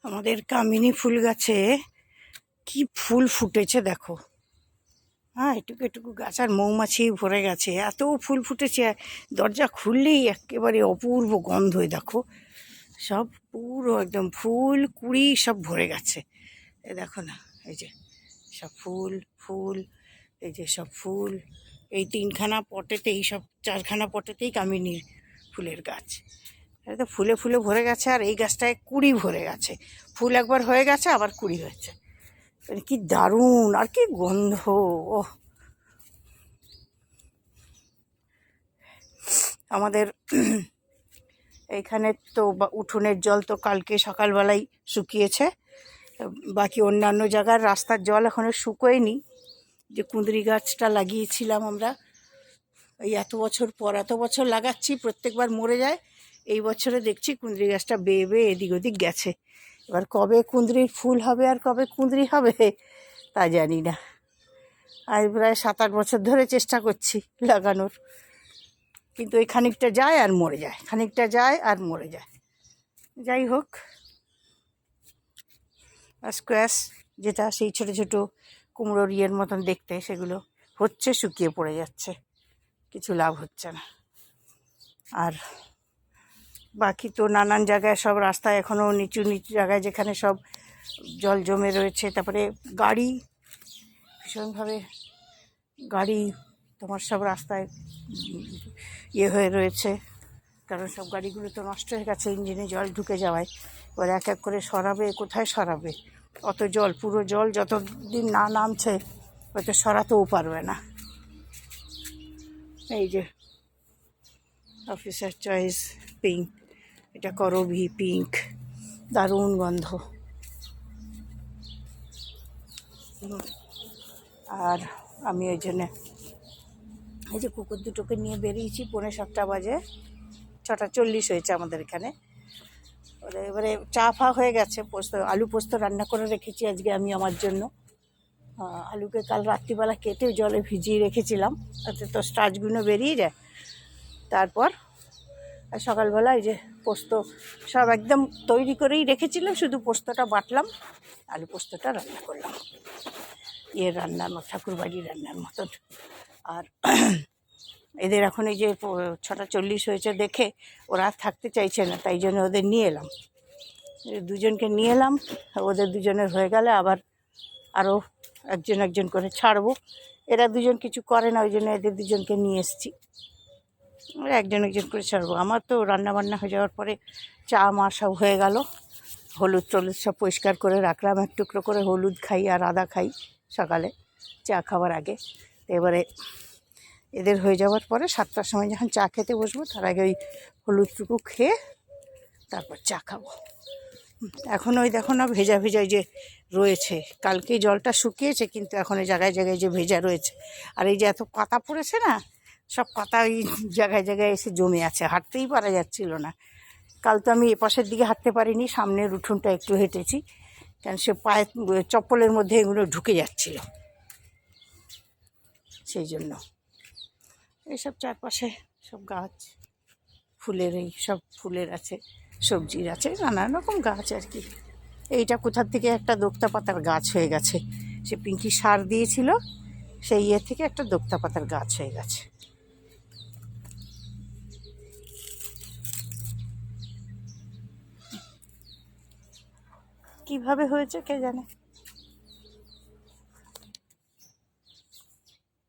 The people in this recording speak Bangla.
আমাদের কামিনী ফুল গাছে কি ফুল ফুটেছে দেখো। হ্যাঁ, এটুকু এটুকু গাছ আর মৌমাছি ভরে গেছে, এত ফুল ফুটেছে। দরজা খুললেই একেবারে অপূর্ব গন্ধই দেখো। সব পুরো একদম ফুল কুড়ি সব ভরে গেছে। এ দেখো না, এই যে সব ফুল ফুল, এই যে সব ফুল। এই 3খানা পটেতেই, সব 4খানা পটেতেই কামিনীর ফুলের গাছ। এটা তো ফুলে ফুলে ভরে গেছে। আর এই গাছটায় কুড়ি ভরে গেছে। ফুল একবার হয়ে গেছে, আবার কুড়ি হয়েছে। মানে কি দারুণ, আর কি গন্ধ! ও, আমাদের এইখানে তো উঠোনের জল তো কালকে সকালবেলায় শুকিয়েছে। বাকি অন্যান্য জায়গার রাস্তার জল এখনও শুকোয়নি। যে কুঁদরি গাছটা লাগিয়েছিলাম আমরা, এই এত বছর লাগাচ্ছি, প্রত্যেকবার মরে যায়। এই বছরে দেখছি কুঁদরি গাছটা বেয়ে বেয়ে এদিক ওদিক গেছে। এবার কবে কুঁদরির ফুল হবে আর কবে কুঁদরি হবে তা জানি না। আজ প্রায় 7-8 বছর ধরে চেষ্টা করছি লাগানোর, কিন্তু এই খানিকটা যায় আর মরে যায়, খানিকটা যায় আর মরে যায়। যাই হোক, স্কোয়াশ যেটা সেই ছোটো ছোটো কুমড়োর ইয়ের মতন দেখতে, সেগুলো হচ্ছে, শুকিয়ে পড়ে যাচ্ছে, কিছু লাভ হচ্ছে না। আর বাকি তো নানান জায়গায় সব রাস্তায় এখনও নিচু নিচু জায়গায় যেখানে সব জল জমে রয়েছে, তারপরে গাড়ি ভীষণভাবে, গাড়ি তোমার সব রাস্তায় ইয়ে হয়ে রয়েছে, কারণ সব গাড়িগুলো তো নষ্ট হয়ে গেছে ইঞ্জিনে জল ঢুকে যাওয়ায়। এবার এক এক করে সরাবে, কোথায় সরাবে অত জল? পুরো জল যতদিন না নামছে হয়তো সরাতেও পারবে না। এই যে অফিসার চয়েস পিঙ্ক, এটা করবি পিঙ্ক, দারুণ গন্ধ। আর আমি ওই জন্যে এই যে কুকুর দুটোকে নিয়ে বেরিয়েছি, 6:45 বাজে, 6:40 হয়েছে আমাদের এখানে। এবারে চা ফা হয়ে গেছে, আলু পোস্ত রান্না করে রেখেছি আজকে আমি আমার জন্য। আলুকে কাল রাত্রিবেলা কেটে জলে ভিজিয়ে রেখেছিলাম, তাতে তো স্টার্চগুলো বেরিয়ে যায়। তারপর সকালবেলা এই যে পোস্ত সব একদম তৈরি করেই রেখেছিলাম, শুধু পোস্তটা বাটলাম, আলু পোস্তটা রান্না করলাম রান্নার মতো, ঠাকুরবাড়ির রান্নার মতন। আর এদের এখন এই যে 6:40 হয়েছে দেখে ওরা থাকতে চাইছে না, তাই জন্য ওদের নিয়ে এলাম, দুজনকে নিয়ে এলাম। ওদের দুজনের হয়ে গেলে আবার আরও একজন করে ছাড়বো। এরা দুজন কিছু করে না, ওই জন্য এদের দুজনকে নিয়ে এসেছি, একজন করে ছাড়বো। আমার তো রান্নাবান্না হয়ে যাওয়ার পরে চা মা সব হয়ে গেল, হলুদ টলুদ সব পরিষ্কার করে রাখলাম, এক টুকরো করে হলুদ খাই আর আদা খাই সকালে চা খাওয়ার আগে। এবারে এদের হয়ে যাওয়ার পরে 7টার সময় যখন চা খেতে বসবো, তার আগে ওই হলুদটুকু খেয়ে তারপর চা খাবো। এখন ওই দেখো না, ভেজা ভেজা যে রয়েছে, কালকে জলটা শুকিয়েছে কিন্তু এখন এই জায়গায় জায়গায় যে ভেজা রয়েছে। আর এই যে এত পাতা পড়েছে না, সব পাতা ওই জায়গায় জায়গায় এসে জমে আছে, হাঁটতেই পারা যাচ্ছিল না। কাল তো আমি এপাশের দিকে হাঁটতে পারিনি, সামনের উঠোনটা একটু হেঁটেছি, কারণ সে পায়ে চপ্পলের মধ্যে এগুলো ঢুকে যাচ্ছিল, সেই জন্য। এইসব চারপাশে সব গাছ, ফুলের, এই সব ফুলের আছে, সবজির আছে, নানান রকম গাছ আর কি। এইটা কোথার থেকে একটা দোক্তা পাতার গাছ হয়ে গেছে, সে পিঙ্কি সার দিয়েছিল, সেই ইয়ে থেকে একটা দোক্তা পাতার গাছ হয়ে গেছে। কিভাবে হয়েছে কে জানে।